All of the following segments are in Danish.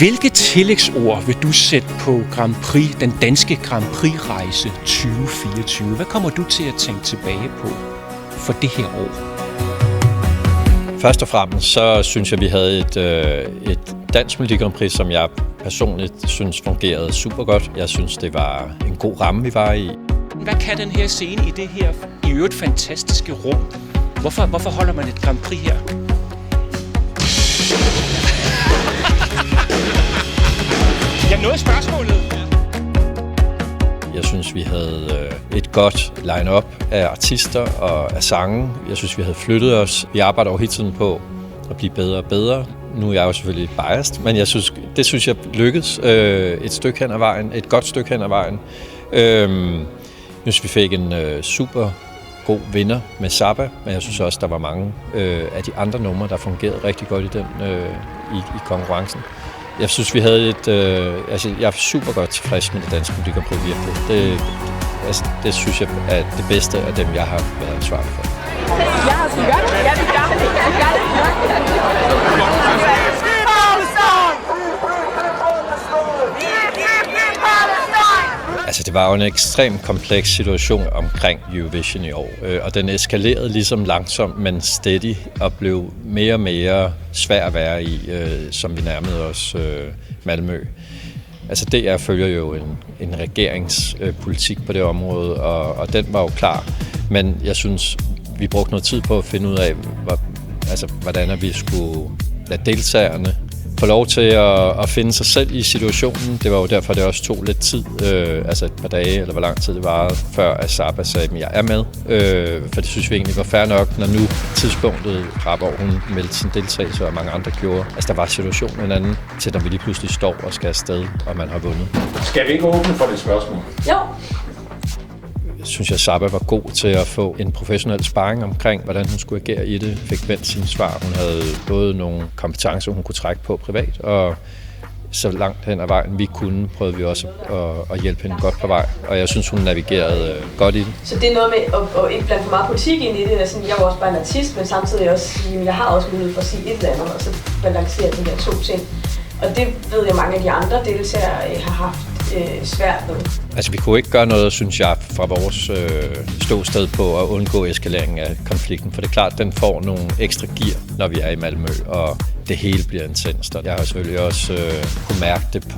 Hvilke tillægsord vil du sætte på Grand Prix, den danske Grand Prix-rejse 2024? Hvad kommer du til at tænke tilbage på for det her år? Først og fremmest så synes jeg, vi havde et dansk Melodi Grand Prix, som jeg personligt synes fungerede super godt. Jeg synes, det var en god ramme, vi var i. Hvad kan den her scene i det her i øvrigt fantastiske rum? Hvorfor holder man et Grand Prix her? Jeg nåede spørgsmålet. Jeg synes, vi havde et godt line-up af artister og af sange. Jeg synes, vi havde flyttet os. Vi arbejder over hele tiden på at blive bedre og bedre. Nu er jeg jo selvfølgelig biased, men det synes jeg lykkedes et stykke hen ad vejen, et godt stykke hen ad vejen. Jeg synes, vi fik en super god vinder med Zappa, men jeg synes også, der var mange af de andre numre, der fungerede rigtig godt i konkurrencen. Jeg synes, vi havde jeg er super godt tilfreds med det danske Melodi Grand Prix virkelig. Det synes jeg er det bedste af dem, jeg har været ansvarlig for. Altså, det var jo en ekstremt kompleks situation omkring Eurovision i år, og den eskalerede ligesom langsomt, men steady, og blev mere og mere svær at være i, som vi nærmede os Malmø. Altså, DR følger jo en regeringspolitik på det område, og den var jo klar, men jeg synes, vi brugte noget tid på at finde ud af, hvordan vi skulle lade deltagerne få lov til at finde sig selv i situationen. Det var jo derfor, det også tog lidt tid, et par dage, eller hvor lang tid det varede, før at Zappa sagde, at jeg er med. For det synes vi egentlig var fair nok, når nu tidspunktet hvor hun meldte sin deltagelse, og mange andre gjorde. Altså, der var situationen en anden, til når vi lige pludselig står og skal afsted, og man har vundet. Skal vi ikke åbne for det spørgsmål? Jo. Jeg synes, at Zappa var god til at få en professionel sparring omkring, hvordan hun skulle agere i det. Fik vendt sine svar. Hun havde både nogle kompetencer, hun kunne trække på privat, og så langt hen ad vejen vi kunne, prøvede vi også at hjælpe hende godt på vej. Og jeg synes, hun navigerede godt i det. Så det er noget med at ikke blande for meget politik ind i det. Altså, jeg var også bare en artist, men samtidig også sige, at jeg har også mulighed for at sige et eller andet, og så balancere de her to ting. Og det ved jeg, mange af de andre deltagere har haft svært med. Altså, vi kunne ikke gøre noget, synes jeg, fra vores ståsted på at undgå eskaleringen af konflikten. For det er klart, at den får nogle ekstra gear, når vi er i Malmø, og det hele bliver intenst. Jeg har selvfølgelig også kunne mærke det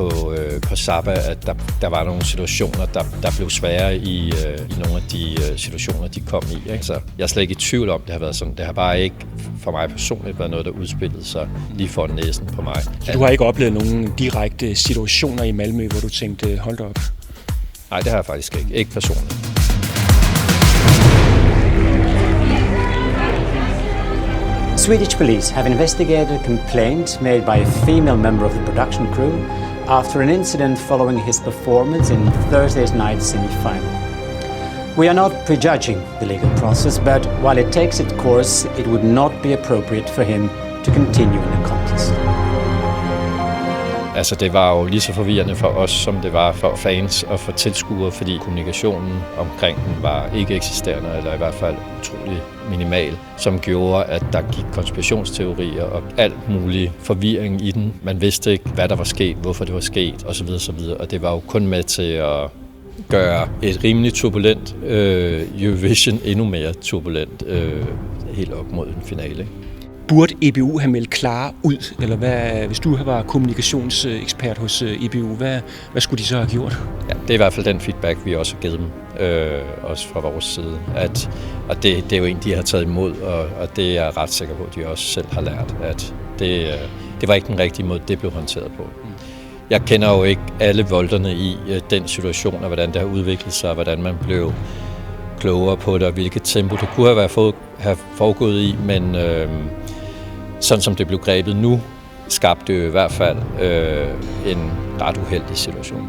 på Zappa, at der var nogle situationer, der blev svære i nogle af de situationer, de kom i. Ikke? Så jeg er slet ikke i tvivl om, det har været sådan. Det har bare ikke for mig personligt været noget, der udspillede sig lige for næsen på mig. Så du har ikke oplevet nogen direkte situationer i Malmø, hvor du tænkte, hold da op? Nej, det har jeg faktisk ikke. Ikke personligt. Swedish police have investigated a complaint made by a female member of the production crew after an incident following his performance in Thursday's night semi-final. We are not prejudging the legal process, but while it takes its course, it would not be appropriate for him to continue in the contest. Altså, det var jo lige så forvirrende for os, som det var for fans og for tilskuere, fordi kommunikationen omkring den var ikke eksisterende, eller i hvert fald utrolig minimal, som gjorde, at der gik konspirationsteorier og alt mulig forvirring i den. Man vidste ikke, hvad der var sket, hvorfor det var sket, osv. osv. Og det var jo kun med til at gøre et rimelig turbulent Eurovision endnu mere turbulent helt op mod en finale. Burde EBU have meldt klar ud, eller hvis du var kommunikationsekspert hos EBU, hvad skulle de så have gjort? Ja, det er i hvert fald den feedback, vi også har givet dem, også fra vores side. Og det er jo en, de har taget imod, og det er jeg ret sikker på, at de også selv har lært, at det var ikke den rigtige måde, det blev håndteret på. Jeg kender jo ikke alle volterne i den situation, og hvordan det har udviklet sig, og hvordan man blev klogere på det, og hvilket tempo det kunne have foregået i, men sådan som det blev grebet nu, skabte det i hvert fald en ret uheldig situation.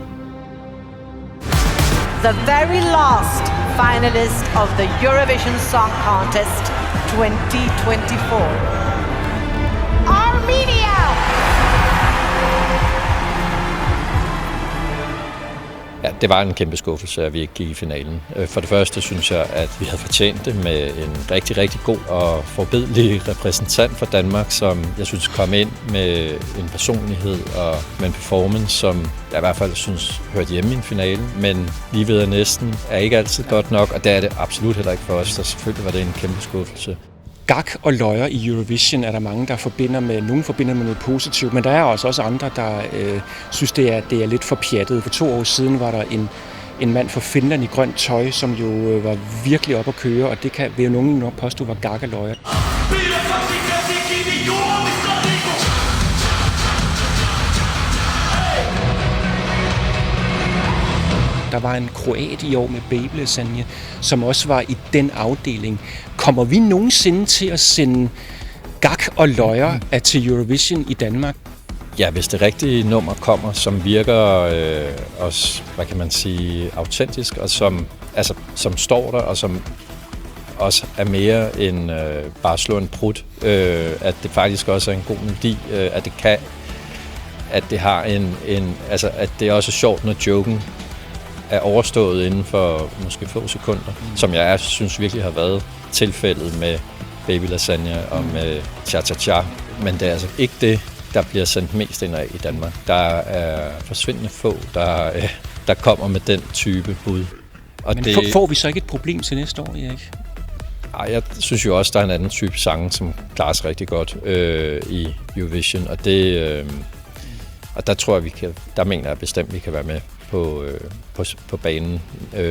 The very last finalist of the Eurovision Song Contest 2024. Armenia! det var en kæmpe skuffelse, at vi ikke gik i finalen. For det første synes jeg, at vi havde fortjent det med en rigtig, rigtig god og forbilledlig repræsentant for Danmark, som jeg synes kom ind med en personlighed og med en performance, som jeg i hvert fald synes hørte hjemme i en finale, men lige ved at næsten er ikke altid godt nok, og det er det absolut heller ikke for os, så selvfølgelig var det en kæmpe skuffelse. Gak og løjer i Eurovision er der mange, der forbinder med. Nogle forbinder med noget positivt, men der er også andre, der synes, det er lidt for pjattet. For 2 år siden var der en mand fra Finland i grønt tøj, som jo var virkelig op at køre, og det vil jo nogen nok påstå var Gak og løjer. Der var en kroat i år med Baby Lasagna, som også var i den afdeling. Kommer vi nogensinde til at sende Gak og løjer til Eurovision i Danmark? Ja, hvis det rigtige nummer kommer, som virker også, hvad kan man sige, autentisk, og som står der, og som også er mere end bare slå en prut, at det faktisk også er en god melodi, at det har at det er også sjovt, når joken er overstået inden for måske få sekunder, som jeg synes virkelig har været tilfældet med Baby Lasagna og med Cha Cha Cha. Men det er altså ikke det, der bliver sendt mest ind af i Danmark. Der er forsvindende få, der kommer med den type bud. Og men får vi så ikke et problem til næste år, Erik? Nej, jeg synes jo også, der er en anden type sange, som klarer sig rigtig godt i Eurovision, og der tror jeg, der mener jeg bestemt, vi kan være med på banen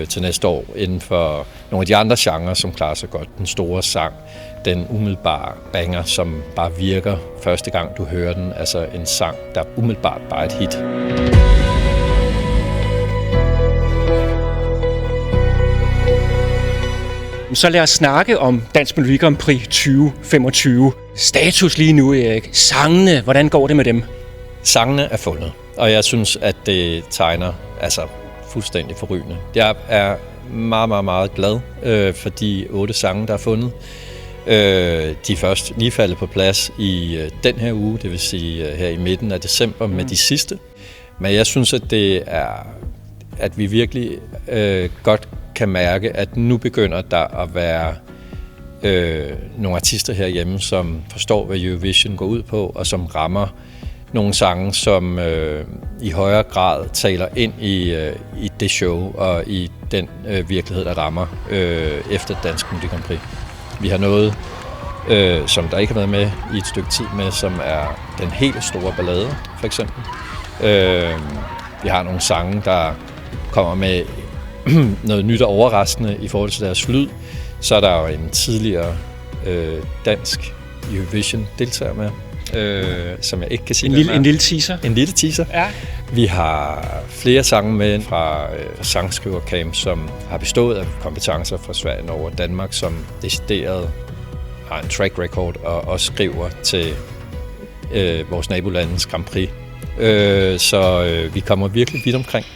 til næste år inden for nogle af de andre genrer, som klarer sig godt. Den store sang, den umiddelbare banger, som bare virker første gang, du hører den. Altså en sang, der umiddelbart bare er et hit. Så lad os snakke om Dansk Melodi Grand Prix 2025. Status lige nu, Erik. Sangene, hvordan går det med dem? Sangene er fundet, og jeg synes, at det tegner fuldstændig forrygende. Jeg er meget, meget, meget glad for de 8 sange, der er fundet. De er først lige faldet på plads i den her uge, det vil sige her i midten af december med de sidste. Men jeg synes, at vi virkelig godt kan mærke, at nu begynder der at være nogle artister herhjemme, som forstår, hvad Eurovision går ud på, og som rammer nogle sange, som i højere grad taler ind i det show og i den virkelighed, der rammer efter Dansk Melodi Grand Prix. Vi har noget, som der ikke har været med i et stykke tid med, som er den helt store ballade, for eksempel. Vi har nogle sange, der kommer med noget nyt og overraskende i forhold til deres lyd. Så er der jo en tidligere dansk Eurovision-deltager med, som jeg ikke kan sige. En lille teaser. En lille teaser. Ja. Vi har flere sange med fra sangskrivercamp, som har bestået af kompetencer fra Sverige, Norge og Danmark, som decideret har en track record og også skriver til vores nabolandens Grand Prix. Så vi kommer virkelig vidt omkring.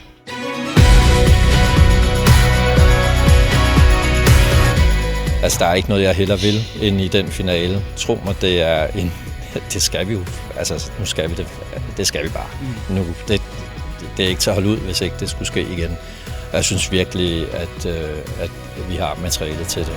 Altså, der er ikke noget, jeg hellere vil ind i den finale. Tro mig, det skal vi jo. Altså, nu skal vi det. Det skal vi bare. Nu, det er ikke til at holde ud, hvis ikke det skulle ske igen. Jeg synes virkelig, at vi har materialet til det.